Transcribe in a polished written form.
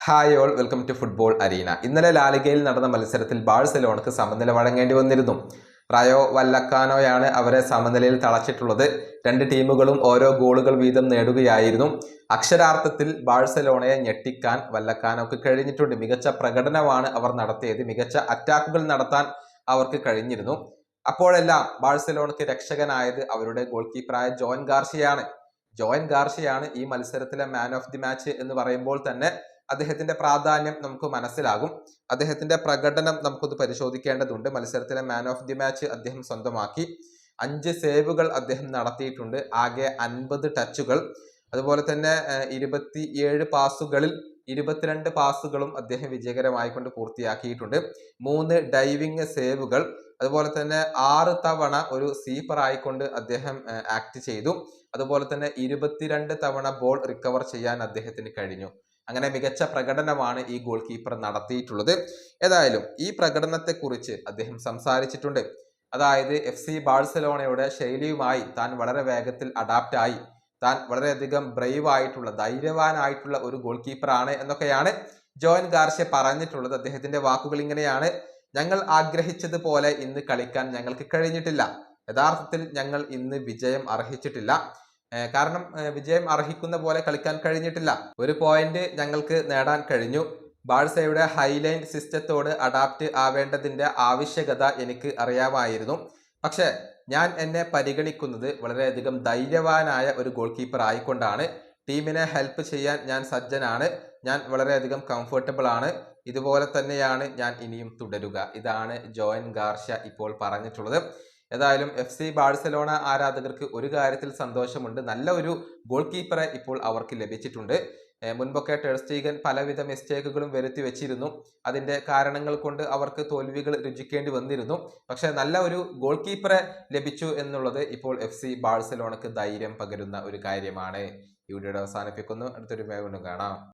Hi all, welcome to football arena. ഇന്നലെ ലാലിഗയിൽ നടന്ന മത്സരത്തിൽ ബാഴ്സലോണക്ക് സമനില വഴങ്ങേണ്ടി വന്നിരുന്നു. റായോ വല്ലക്കാനോയാണ് അവരെ സമനിലയിൽ തളച്ചിട്ടുള്ളത്. രണ്ട് ടീമുകളും ഓരോ ഗോളുകൾ വീതം നേടുകയായിരുന്നു. അക്ഷരാർത്ഥത്തിൽ ബാഴ്സലോണയെ ഞെട്ടിക്കാൻ വല്ലക്കാനോക്ക് കഴിഞ്ഞിട്ടുണ്ട്. മികച്ച പ്രകടനമാണ് അവർ നടത്തിയത്. മികച്ച അറ്റാക്കുകൾ നടത്താൻ അവർക്ക് കഴിഞ്ഞിരുന്നു. അപ്പോഴെല്ലാം ബാഴ്സലോണക്ക് രക്ഷകനായത് അവരുടെ ഗോൾ കീപ്പറായ ജോയൻ ഗാർഷ്യയാണ് ഈ മത്സരത്തിലെ മാൻ ഓഫ് ദി മാച്ച് എന്ന് പറയുമ്പോൾ തന്നെ അദ്ദേഹത്തിന്റെ പ്രാധാന്യം നമുക്ക് മനസ്സിലാകും. അദ്ദേഹത്തിന്റെ പ്രകടനം നമുക്കൊന്ന് പരിശോധിക്കേണ്ടതുണ്ട്. മത്സരത്തിലെ മാൻ ഓഫ് ദി മാച്ച് അദ്ദേഹം സ്വന്തമാക്കി. 5 സേവുകൾ അദ്ദേഹം നടത്തിയിട്ടുണ്ട്. ആകെ 50 ടച്ചുകൾ. അതുപോലെ തന്നെ 27 പാസുകളിൽ 22 പാസുകളും അദ്ദേഹം വിജയകരമായി കൊണ്ട് പൂർത്തിയാക്കിയിട്ടുണ്ട്. 3 ഡൈവിംഗ് സേവുകൾ. അതുപോലെ തന്നെ 6 തവണ ഒരു സീപ്പർ ആയിക്കൊണ്ട് അദ്ദേഹം ആക്ട് ചെയ്തു. അതുപോലെ തന്നെ 22 തവണ ബോൾ റിക്കവർ ചെയ്യാൻ അദ്ദേഹത്തിന് കഴിഞ്ഞു. അങ്ങനെ മികച്ച പ്രകടനമാണ് ഈ ഗോൾ കീപ്പർ നടത്തിയിട്ടുള്ളത്. ഏതായാലും ഈ പ്രകടനത്തെക്കുറിച്ച് അദ്ദേഹം സംസാരിച്ചിട്ടുണ്ട്. അതായത് FC ബാഴ്സലോണയുടെ ശൈലിയുമായി താൻ വളരെ വേഗത്തിൽ അഡാപ്റ്റ് ആയി, താൻ വളരെയധികം ബ്രേവ് ആയിട്ടുള്ള, ധൈര്യവാനായിട്ടുള്ള ഒരു ഗോൾ കീപ്പറാണ് എന്നൊക്കെയാണ് ജോയൻ ഗാർഷ്യ പറഞ്ഞിട്ടുള്ളത്. അദ്ദേഹത്തിന്റെ വാക്കുകൾ ഇങ്ങനെയാണ്: ഞങ്ങൾ ആഗ്രഹിച്ചതുപോലെ ഇന്ന് കളിക്കാൻ ഞങ്ങൾക്ക് കഴിഞ്ഞിട്ടില്ല. യഥാർത്ഥത്തിൽ ഞങ്ങൾ ഇന്ന് വിജയം അർഹിച്ചിട്ടില്ല. കാരണം വിജയം അർഹിക്കുന്ന പോലെ കളിക്കാൻ കഴിഞ്ഞിട്ടില്ല. ഒരു പോയിന്റ് ഞങ്ങൾക്ക് നേടാൻ കഴിഞ്ഞു. ബാഴ്സയുടെ ഹൈലൈൻ സിസ്റ്റത്തോട് അഡാപ്റ്റ് ആവേണ്ടതിന്റെ ആവശ്യകത എനിക്ക് അറിയാമായിരുന്നു. പക്ഷെ ഞാൻ എന്നെ പരിഗണിക്കുന്നത് വളരെയധികം ധൈര്യവാനായ ഒരു ഗോൾ കീപ്പർ ആയിക്കൊണ്ടാണ്. ടീമിനെ ഹെൽപ്പ് ചെയ്യാൻ ഞാൻ സജ്ജനാണ്. ഞാൻ വളരെയധികം കംഫർട്ടബിൾ ആണ്. ഇതുപോലെ തന്നെയാണ് ഞാൻ ഇനിയും തുടരുക. ഇതാണ് ജോയൻ ഗാർഷ്യ ഇപ്പോൾ പറഞ്ഞിട്ടുള്ളത്. ഏതായാലും FC ബാഴ്സലോണ ആരാധകർക്ക് ഒരു കാര്യത്തിൽ സന്തോഷമുണ്ട്. നല്ല ഒരു ഗോൾ കീപ്പറെ ഇപ്പോൾ അവർക്ക് ലഭിച്ചിട്ടുണ്ട്. മുൻപൊക്കെ ടെർ സ്റ്റീഗൻ പലവിധ മിസ്റ്റേക്കുകളും വരുത്തി വെച്ചിരുന്നു. അതിന്റെ കാരണങ്ങൾ കൊണ്ട് അവർക്ക് തോൽവികൾ രുചിക്കേണ്ടി വന്നിരുന്നു. പക്ഷെ നല്ല ഒരു ഗോൾ കീപ്പറെ ലഭിച്ചു എന്നുള്ളത് ഇപ്പോൾ FC ബാഴ്സലോണക്ക് ധൈര്യം പകരുന്ന ഒരു കാര്യമാണ്. ഈ വീഡിയോ അവസാനിപ്പിക്കുന്നു. അടുത്തൊരു വീണ്ടും കാണാം.